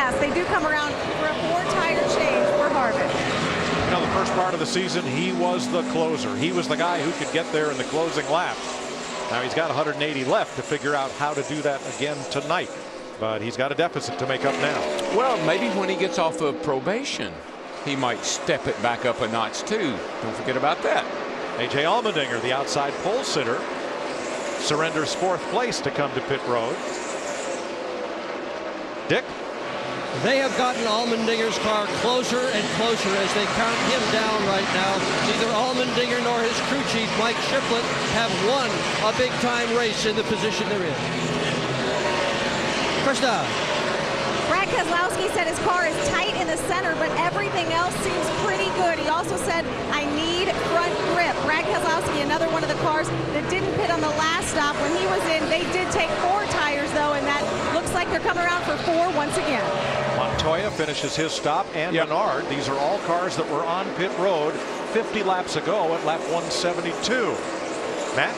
yes, they do come around for a 4-tire change for Harvick. You know, the first part of the season, he was the closer. He was the guy who could get there in the closing laps. Now he's got 180 left to figure out how to do that again tonight. But he's got a deficit to make up now. Well, maybe when he gets off of probation, he might step it back up a notch too. Don't forget about that. A.J. Allmendinger, the outside pole sitter, surrenders 4th place to come to pit road. Dick? They have gotten Allmendinger's car closer and closer as they count him down right now. Neither Allmendinger nor his crew chief, Mike Shiplett, have won a big-time race in the position they're in. Krista. Brad Keselowski said his car is tight in the center, but everything else seems pretty good. He also said, I need front grip. Brad Keselowski, another one of the cars that didn't pit on the last stop when he was in. They did take 4 tires, though, and that looks like they're coming around for 4 once again. Montoya finishes his stop, and Menard. These are all cars that were on pit road 50 laps ago at lap 172. Matt?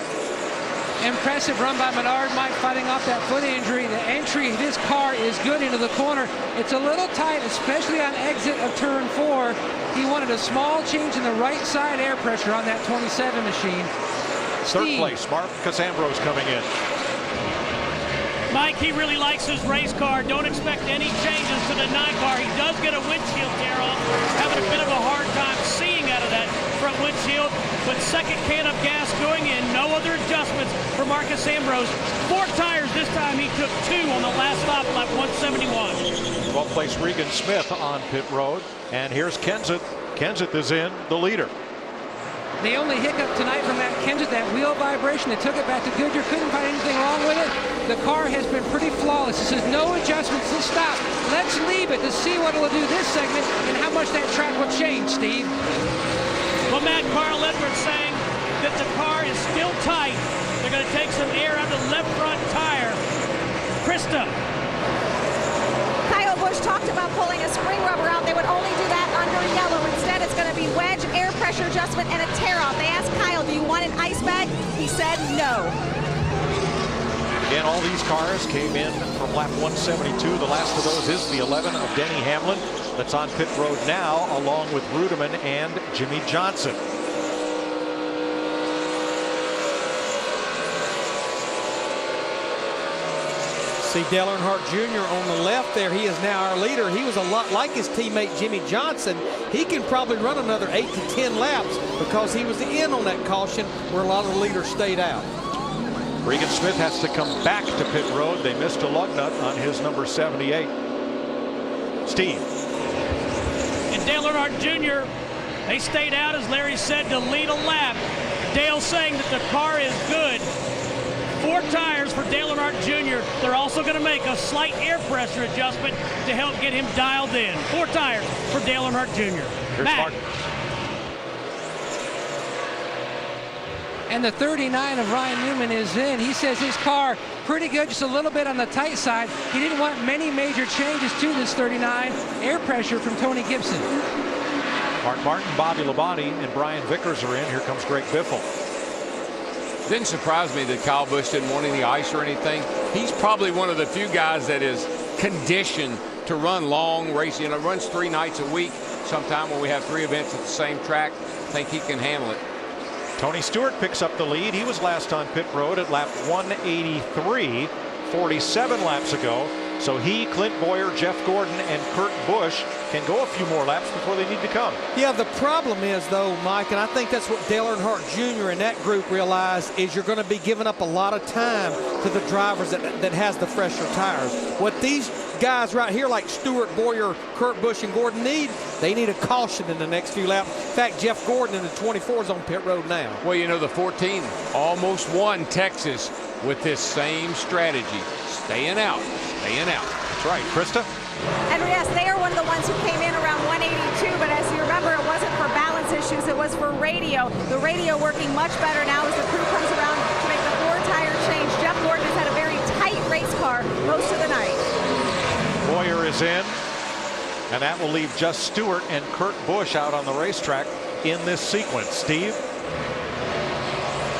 Impressive run by Menard, Mike, fighting off that foot injury. The entry of his car is good into the corner. It's a little tight, especially on exit of turn 4. He wanted a small change in the right side air pressure on that 27 machine. Third place, Mark Casambro's coming in. Mike, he really likes his race car. Don't expect any changes to the 9 car. He does get a windshield tear off, having a bit of a hard time seeing out of that front windshield. But second can of gas going in, no other adjustments for Marcus Ambrose. 4 tires this time. He took 2 on the last stop, lap 171. 12th place Regan Smith on pit road, and here's Kenseth. Kenseth is in, the leader. The only hiccup tonight from that Kenseth, that wheel vibration, they took it back to Goodyear, couldn't find anything wrong with it. The car has been pretty flawless. It says no adjustments this stop. Let's leave it to see what it will do this segment and how much that track will change, Steve. Well, Matt, Carl Edwards saying that the car is still tight. They're going to take some air out of the left front tire. Krista. Kyle Busch talked about pulling a spring rubber out. They would only do that under yellow. Instead, it's going to be wedge, air pressure adjustment, and a tear off. They asked Kyle, do you want an ice bag? He said no. Again, all these cars came in from lap 172. The last of those is the 11 of Denny Hamlin that's on pit road now, along with Ruderman and Jimmy Johnson. See Dale Earnhardt Jr. on the left there. He is now our leader. He was a lot like his teammate Jimmy Johnson. He can probably run another 8 to 10 laps because he was in on that caution where a lot of the leaders stayed out. Regan Smith has to come back to pit road. They missed a lug nut on his number 78. Steve. And Dale Earnhardt Jr., they stayed out, as Larry said, to lead a lap. Dale saying that the car is good. 4 tires for Dale Earnhardt Jr. They're also going to make a slight air pressure adjustment to help get him dialed in. 4 tires for Dale Earnhardt Jr. Here's Matt. Martin. And the 39 of Ryan Newman is in. He says his car pretty good, just a little bit on the tight side. He didn't want many major changes to this 39. Air pressure from Tony Gibson. Mark Martin, Bobby Labonte, and Brian Vickers are in. Here comes Greg Biffle. Didn't surprise me that Kyle Busch didn't want any ice or anything. He's probably one of the few guys that is conditioned to run long races. You know, runs 3 nights a week. Sometime when we have 3 events at the same track, I think he can handle it. Tony Stewart picks up the lead. He was last on pit road at lap 183, 47 laps ago. So he, Clint Boyer, Jeff Gordon, and Kurt Busch can go a few more laps before they need to come. Yeah, the problem is, though, Mike, and I think that's what Dale Earnhardt Jr. and that group realize, is you're going to be giving up a lot of time to the drivers that has the fresher tires. What these guys right here, like Stewart, Boyer, Kurt Busch, and Gordon need, they need a caution in the next few laps. In fact, Jeff Gordon in the 24 is on pit road now. Well, you know, the 14 almost won Texas with this same strategy. Staying out, staying out. That's right. Krista? And yes, they are one of the ones who came in around 182, but as you remember, it wasn't for balance issues, it was for radio. The radio working much better now as the crew comes around to make the 4-tire change. Jeff Gordon has had a very tight race car most of the night. Boyer is in, and that will leave just Stewart and Kurt Busch out on the racetrack in this sequence. Steve?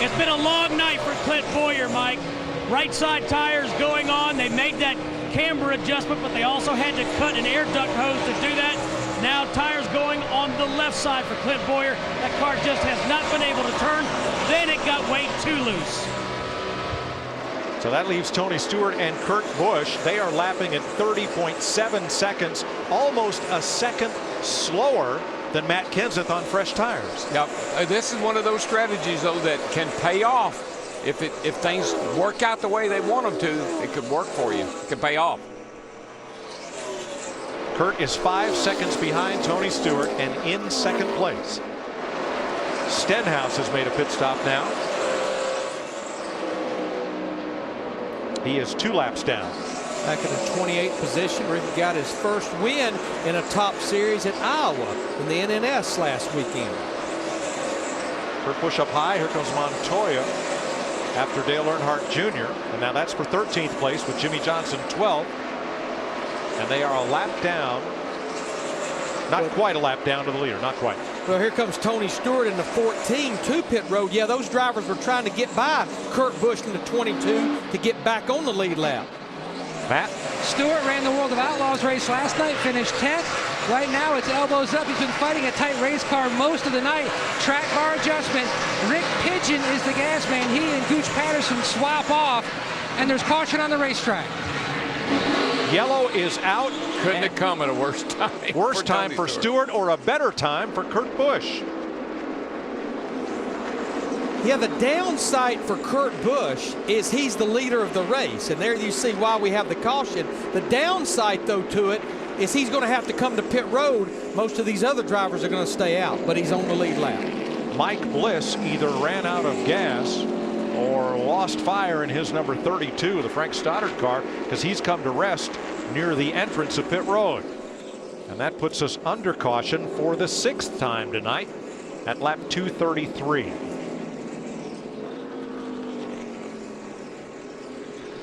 It's been a long night for Clint Boyer, Mike. Right side tires going on. They made that camber adjustment, but they also had to cut an air duct hose to do that. Now tires going on the left side for Clint Boyer. That car just has not been able to turn. Then it got way too loose. So that leaves Tony Stewart and Kurt Busch. They are lapping at 30.7 seconds, almost a second slower than Matt Kenseth on fresh tires. Yep. This is one of those strategies, though, that can pay off. If things work out the way they want them to, it could work for you. It could pay off. Kurt is 5 seconds behind Tony Stewart and in second place. Stenhouse has made a pit stop now. He is 2 laps down. Back in the 28th position where he got his first win in a top series at Iowa in the NNS last weekend. Kurt Busch up high. Here comes Montoya after Dale Earnhardt Jr. And now that's for 13th place with Jimmy Johnson 12th. And they are a lap down. Not quite a lap down to the leader. Not quite. Well, here comes Tony Stewart in the 14 to pit road. Yeah, those drivers were trying to get by Kurt Busch in the 22 to get back on the lead lap. Matt? Stewart ran the World of Outlaws race last night, finished 10th. Right now it's elbows up. He's been fighting a tight race car most of the night. Track bar adjustment. Rick Pigeon is the gas man. He and Gooch Patterson swap off, and there's caution on the racetrack. Yellow is out. Couldn't have come at a worse time. Worse time for Stewart or a better time for Kurt Busch. Yeah, the downside for Kurt Busch is he's the leader of the race, and there you see why we have the caution. The downside, though, to it is he's going to have to come to pit road. Most of these other drivers are going to stay out, but he's on the lead lap. Mike Bliss either ran out of gas or lost fire in his number 32, the Frank Stoddard car, because he's come to rest near the entrance of pit road. And that puts us under caution for the 6th time tonight at lap 233.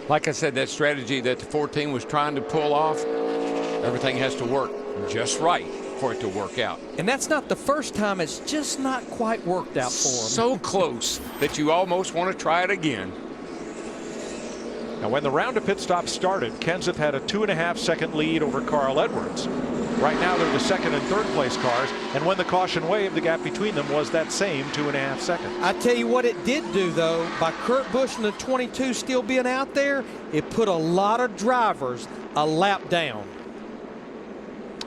Like I said, that strategy that the 14 was trying to pull off, everything has to work just right for it to work out. And that's not the first time it's just not quite worked out for him. So close that you almost want to try it again. Now, when the round of pit stops started, Kenseth had a 2.5-second lead over Carl Edwards. Right now they're the 2nd and 3rd place cars, and when the caution waved, the gap between them was that same 2.5 seconds. I tell you what it did do, though, by Kurt Busch and the 22 still being out there, it put a lot of drivers a lap down.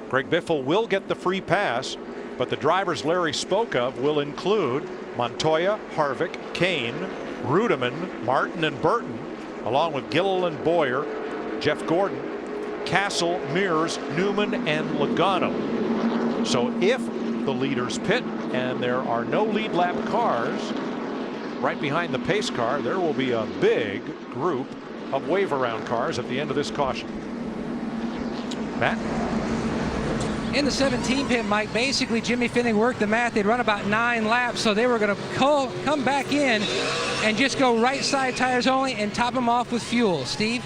Greg Biffle will get the free pass, but the drivers Larry spoke of will include Montoya, Harvick, Kane, Rudeman, Martin, and Burton, along with Gilliland and Boyer, Jeff Gordon, Castle, Mears, Newman, and Logano. So if the leaders pit and there are no lead lap cars right behind the pace car, there will be a big group of wave around cars at the end of this caution. Matt? In the 17 pit, Mike, basically Jimmy Finning worked the math. They'd run about 9 laps, so they were going to come back in and just go right side tires only and top them off with fuel. Steve?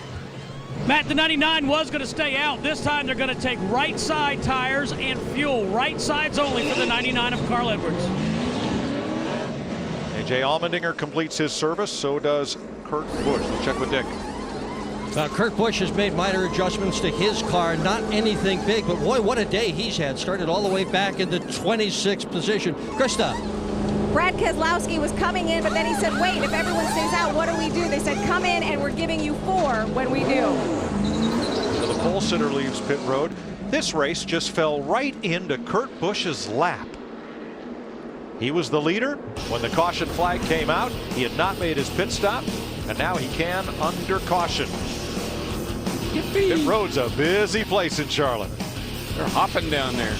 Matt, the 99 was going to stay out. This time they're going to take right side tires and fuel. Right sides only for the 99 of Carl Edwards. A.J. Allmendinger completes his service. So does Kurt Busch. Let's check with Dick. Kurt Busch has made minor adjustments to his car, not anything big, but boy, what a day he's had. Started all the way back in the 26th position. Krista. Brad Keselowski was coming in, but then he said, wait, if everyone stays out, what do we do? They said, come in and we're giving you 4 when we do. So the pole sitter leaves pit road. This race just fell right into Kurt Busch's lap. He was the leader when the caution flag came out. He had not made his pit stop, and now he can under caution. Yippee. Pit road's a busy place in Charlotte. They're hopping down there.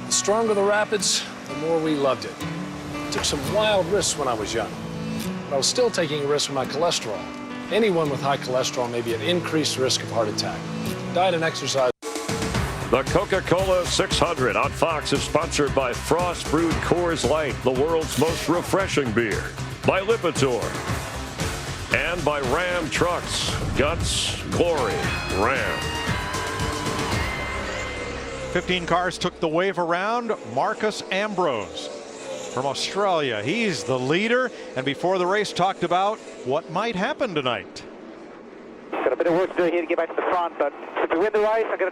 The stronger the rapids, the more we loved it. Took some wild risks when I was young, but I was still taking a risk with my cholesterol. Anyone with high cholesterol may be at increased risk of heart attack. Diet and exercise. The Coca-Cola 600 on Fox is sponsored by Frost Brewed Coors Light, the world's most refreshing beer, by Lipitor, and by Ram Trucks. Guts, glory, Ram. 15 cars took the wave around. Marcus Ambrose from Australia. He's the leader, and before the race talked about what might happen tonight. Got a bit of work to do here to get back to the front, but if we win the race, I'm going